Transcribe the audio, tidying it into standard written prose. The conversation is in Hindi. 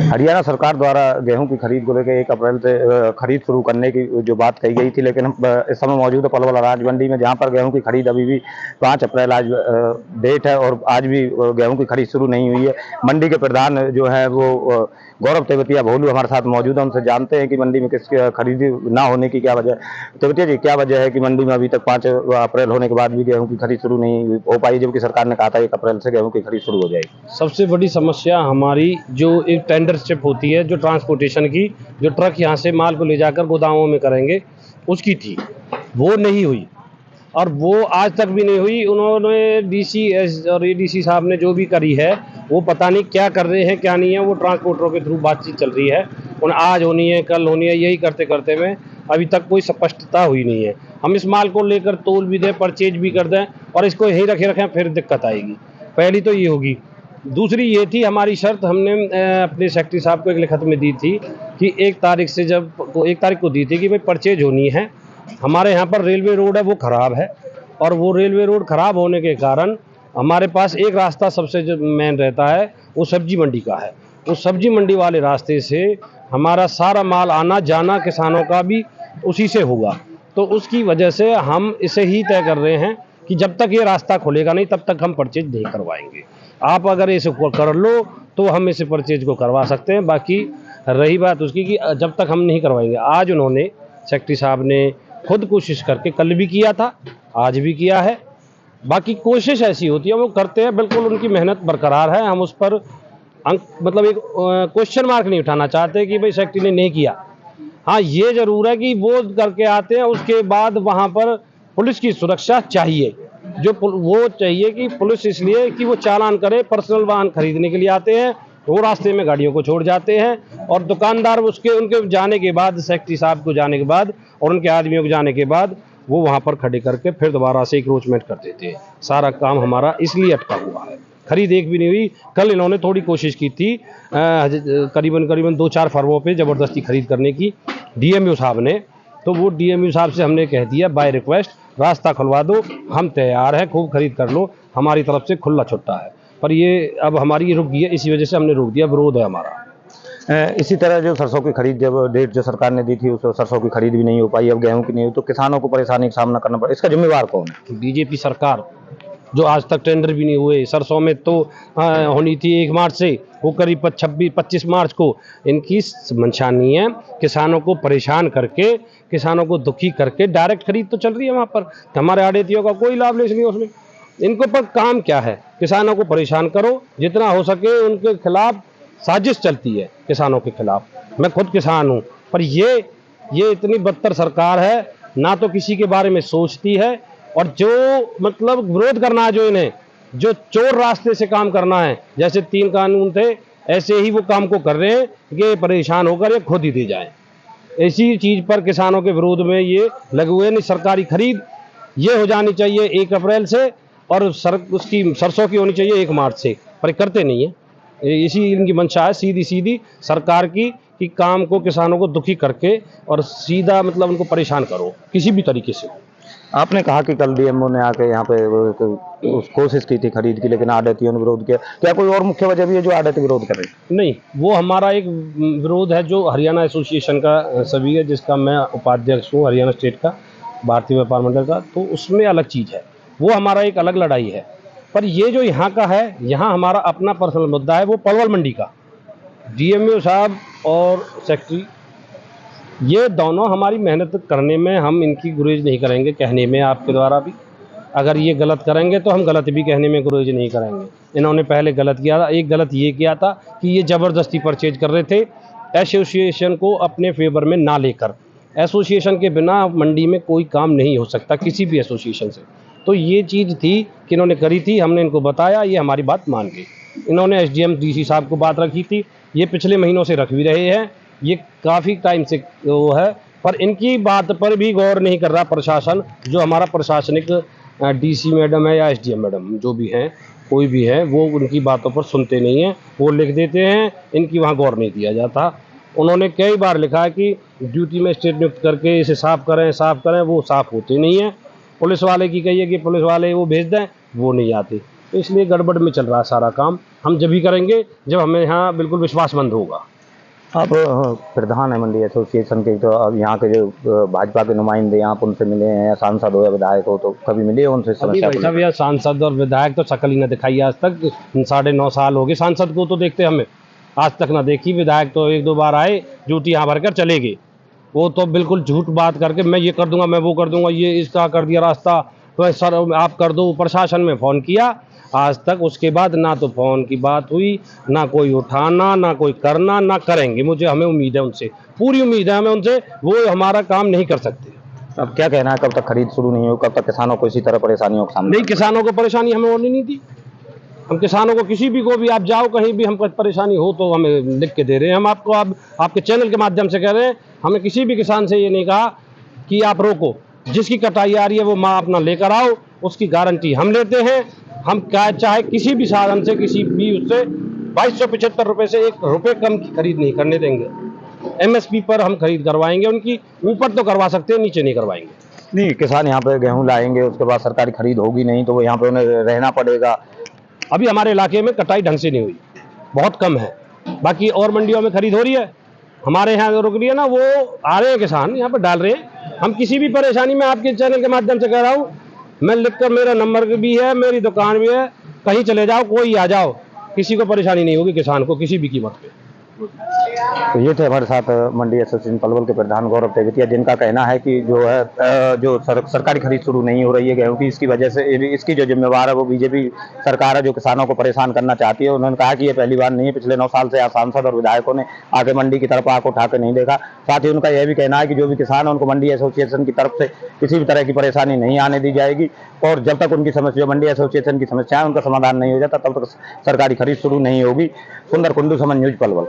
हरियाणा सरकार द्वारा गेहूं की खरीद को लेकर 1 अप्रैल से खरीद शुरू करने की जो बात कही गई थी, लेकिन हम इस समय मौजूद है पलवल अनाज मंडी में, जहां पर गेहूं की खरीद अभी भी 5 अप्रैल आज डेट है और आज भी गेहूं की खरीद शुरू नहीं हुई है। मंडी के प्रधान जो है वो गौरव तेवतिया भोलू हमारे साथ मौजूद है, उनसे जानते हैं कि मंडी में किसकी खरीदी ना होने की क्या वजह है। तेवतिया जी, क्या वजह है कि मंडी में अभी तक 5 अप्रैल होने के बाद भी गेहूं की खरीद शुरू नहीं हो पाई, जबकि सरकार ने कहा था 1 अप्रैल से गेहूं की खरीद शुरू हो जाएगी? सबसे बड़ी समस्या हमारी जो एक टेंडरशिप होती है, जो ट्रांसपोर्टेशन की, जो ट्रक यहाँ से माल को ले जाकर गोदामों में करेंगे, उसकी थी, वो नहीं हुई और वो आज तक भी नहीं हुई। उन्होंने डीसी और एडीसी साहब ने जो भी करी है, वो पता नहीं क्या कर रहे हैं क्या नहीं है। वो ट्रांसपोर्टरों के थ्रू बातचीत चल रही है, उन आज होनी है कल होनी है, यही करते करते में अभी तक कोई स्पष्टता हुई नहीं है। हम इस माल को लेकर तोल भी दें, परचेज भी कर दें और इसको यहीं रखें फिर दिक्कत आएगी। पहली तो ये होगी। दूसरी ये थी हमारी शर्त, हमने अपने सेक्रेटरी साहब को एक लिखत में दी थी कि 1 तारीख से 1 तारीख को दी थी कि भाई परचेज होनी है। हमारे यहाँ पर रेलवे रोड है वो ख़राब है और वो रेलवे रोड ख़राब होने के कारण हमारे पास एक रास्ता सबसे जो मेन रहता है वो सब्जी मंडी का है। उस सब्जी मंडी वाले रास्ते से हमारा सारा माल आना जाना किसानों का भी उसी से होगा। तो उसकी वजह से हम इसे ही तय कर रहे हैं कि जब तक ये रास्ता खुलेगा नहीं तब तक हम परचेज नहीं करवाएंगे। आप अगर इसे कर लो तो हम इसे परचेज को करवा सकते हैं। बाकी रही बात उसकी कि जब तक हम नहीं करवाएंगे। आज उन्होंने सेक्रेटरी साहब ने खुद कोशिश करके, कल भी किया था आज भी किया है, बाकी कोशिश ऐसी होती है वो करते हैं, बिल्कुल उनकी मेहनत बरकरार है। हम उस पर अंक मतलब एक क्वेश्चन मार्क नहीं उठाना चाहते कि भाई सेक्रेटरी ने नहीं किया। हाँ, ये ज़रूर है कि वो करके आते हैं, उसके बाद वहाँ पर पुलिस की सुरक्षा चाहिए। जो वो चाहिए कि पुलिस इसलिए कि वो चालान करे, पर्सनल वाहन खरीदने के लिए आते हैं, वो रास्ते में गाड़ियों को छोड़ जाते हैं और दुकानदार उनके जाने के बाद, सेक्रेटरी साहब को जाने के बाद और उनके आदमियों को जाने के बाद वो वहाँ पर खड़े करके फिर दोबारा से इंक्रोचमेंट कर देते हैं। सारा काम हमारा इसलिए अटका हुआ है। खरीद एक भी नहीं हुई। कल इन्होंने थोड़ी कोशिश की थी करीबन 2-4 फर्मों पे ज़बरदस्ती खरीद करने की डीएमओ साहब ने, तो वो डीएमओ साहब से हमने कह दिया बाय रिक्वेस्ट रास्ता खुलवा दो, हम तैयार हैं, खूब खरीद कर लो, हमारी तरफ से खुला छुट्टा है। पर ये अब हमारी रुक गई है, इसी वजह से हमने रोक दिया, विरोध है हमारा। इसी तरह जो सरसों की खरीद जब डेट जो सरकार ने दी थी उस सरसों की खरीद भी नहीं हो पाई, अब गेहूं की नहीं हुई, तो किसानों को परेशानी का सामना करना पड़ा। इसका जिम्मेवार कौन है? बीजेपी सरकार, जो आज तक टेंडर भी नहीं हुए। सरसों में तो होनी थी 1 मार्च से, वो करीब 25 मार्च को। इनकी मंशा नहीं है, किसानों को परेशान करके, किसानों को दुखी करके डायरेक्ट खरीद तो चल रही है वहाँ पर, हमारे आड़तियों का कोई लाभ नहीं उसमें। इनको पर काम क्या है? किसानों को परेशान करो, जितना हो सके उनके खिलाफ साजिश चलती है, किसानों के खिलाफ। मैं खुद किसान हूँ, पर ये इतनी बदतर सरकार है, ना तो किसी के बारे में सोचती है और जो मतलब विरोध करना है, जो इन्हें जो चोर रास्ते से काम करना है, जैसे 3 कानून थे ऐसे ही वो काम को कर रहे हैं कि परेशान होकर ये खुद ही दे जाएं। ऐसी चीज़ पर किसानों के विरोध में ये लगे हुए। नहीं, सरकारी खरीद ये हो जानी चाहिए 1 अप्रैल से और उसकी सरसों की होनी चाहिए 1 मार्च से, पर करते नहीं है। इसी इनकी मंशा है सीधी सरकार की कि काम को, किसानों को दुखी करके और सीधा मतलब उनको परेशान करो किसी भी तरीके से। आपने कहा कि कल डीएमओ ने आके यहाँ पे कोशिश की थी खरीद की, लेकिन आड़तियों ने विरोध किया। क्या कोई और मुख्य वजह भी है जो आड़ती विरोध कर रहे हैं? नहीं, वो हमारा एक विरोध है जो हरियाणा एसोसिएशन का सभी है, जिसका मैं उपाध्यक्ष हूँ, हरियाणा स्टेट का भारतीय व्यापार मंडल का, तो उसमें अलग चीज़ है, वो हमारा एक अलग लड़ाई है। पर ये जो यहाँ का है, यहाँ हमारा अपना पर्सनल मुद्दा है, वो पलवल मंडी का। डीएमओ साहब और सेक्रेटरी ये दोनों हमारी मेहनत करने में हम इनकी गुरेज नहीं करेंगे, कहने में आपके द्वारा भी। अगर ये गलत करेंगे तो हम गलत भी कहने में गुरेज नहीं करेंगे। इन्होंने पहले गलत किया था। एक गलत ये किया था कि ये ज़बरदस्ती परचेज कर रहे थे, एसोसिएशन को अपने फेवर में ना लेकर। एसोसिएशन के बिना मंडी में कोई काम नहीं हो सकता किसी भी एसोसिएशन से। तो ये चीज़ थी कि इन्होंने करी थी, हमने इनको बताया, ये हमारी बात मान गई। इन्होंने एसडीएम डीसी साहब को बात रखी थी, ये पिछले महीनों से रख भी रहे हैं, ये काफ़ी टाइम से वो है, पर इनकी बात पर भी गौर नहीं कर रहा प्रशासन। जो हमारा प्रशासनिक डीसी मैडम है या एसडीएम मैडम जो भी हैं, कोई भी है, वो उनकी बातों पर सुनते नहीं हैं, वो लिख देते हैं, इनकी वहाँ गौर नहीं दिया जाता। उन्होंने कई बार लिखा है कि ड्यूटी में स्टेट नियुक्त करके इसे साफ़ करें, वो साफ़ होते नहीं हैं। पुलिस वाले की कहिए कि पुलिस वाले वो भेज दें, वो नहीं आते। तो इसलिए गड़बड़ में चल रहा है सारा काम। हम जब भी करेंगे जब हमें यहाँ बिल्कुल विश्वासमंद होगा। आप प्रधान है मंडी एसोसिएशन के, तो अब यहाँ के जो भाजपा के नुमाइंदे आप उनसे मिले हैं, या सांसद हो या विधायक हो, तो कभी मिले हो उनसे अभी समस्या भाई को साहब लेकर? यार सांसद और विधायक तो शक्ल ही न दिखाई आज तक। 9.5 साल हो गए सांसद को तो देखते हमें, आज तक ना देखी। विधायक तो 1-2 बार आए, ड्यूटी यहाँ भर कर चले गए। वो तो बिल्कुल झूठ बात करके मैं ये कर दूंगा, मैं वो कर दूंगा, ये इसका कर दिया रास्ता, तो सर आप कर दो। प्रशासन में फ़ोन किया, आज तक उसके बाद ना तो फ़ोन की बात हुई, ना कोई उठाना, ना कोई करना, ना करेंगे। हमें उम्मीद है उनसे, पूरी उम्मीद है हमें उनसे, वो हमारा काम नहीं कर सकते। अब क्या कहना है, कब तक खरीद शुरू नहीं हो, कब तक किसानों को इसी तरह परेशानियों का सामना? नहीं, किसानों को परेशानी हमें होनी नहीं थी। हम किसानों को किसी भी को भी, आप जाओ कहीं भी, हमको परेशानी हो तो हमें लिख के दे रहे हैं। हम आपको अब आपके चैनल के माध्यम से कह रहे हैं, हमें किसी भी किसान से ये नहीं कहा कि आप रोको। जिसकी कटाई आ रही है वो माँ अपना लेकर आओ, उसकी गारंटी हम लेते हैं। हम क्या चाहे किसी भी साधन से, किसी भी उससे 2275 रुपये से 1 रुपये कम की खरीद नहीं करने देंगे। MSP पर हम खरीद करवाएंगे उनकी, ऊपर तो करवा सकते हैं, नीचे नहीं करवाएंगे। नहीं, किसान यहाँ पे गेहूं लाएंगे, उसके बाद सरकारी खरीद होगी नहीं, तो वो यहाँ पे उन्हें रहना पड़ेगा। अभी हमारे इलाके में कटाई ढंग से नहीं हुई, बहुत कम है। बाकी और मंडियों में खरीद हो रही है, हमारे यहाँ जो रुक रही है ना, वो आ रहे हैं किसान यहाँ पर डाल रहे हैं। हम किसी भी परेशानी में आपके चैनल के माध्यम से कह रहा हूँ, मैं लिखकर, मेरा नंबर भी है, मेरी दुकान भी है, कहीं चले जाओ, कोई आ जाओ, किसी को परेशानी नहीं होगी किसान को किसी भी कीमत पे। तो ये थे हमारे साथ मंडी एसोसिएशन पलवल के प्रधान गौरव तेवतिया, जिनका कहना है कि जो है जो सरकारी खरीद शुरू नहीं हो रही है गेहूं की, इसकी वजह से इसकी जो जिम्मेवार है वो बीजेपी सरकार है, जो किसानों को परेशान करना चाहती है। उन्होंने कहा कि ये पहली बार नहीं है, पिछले 9 साल से यहाँ सांसद और विधायकों ने आके मंडी की तरफ आंख उठा के नहीं देखा। साथ ही उनका यह भी कहना है कि जो भी किसान है उनको मंडी एसोसिएशन की तरफ से किसी भी तरह की परेशानी नहीं आने दी जाएगी, और जब तक उनकी समस्या, मंडी एसोसिएशन की समस्या है, उनका समाधान नहीं हो जाता, तब तक सरकारी खरीद शुरू नहीं होगी। सुंदर कुंडू, समन न्यूज, पलवल।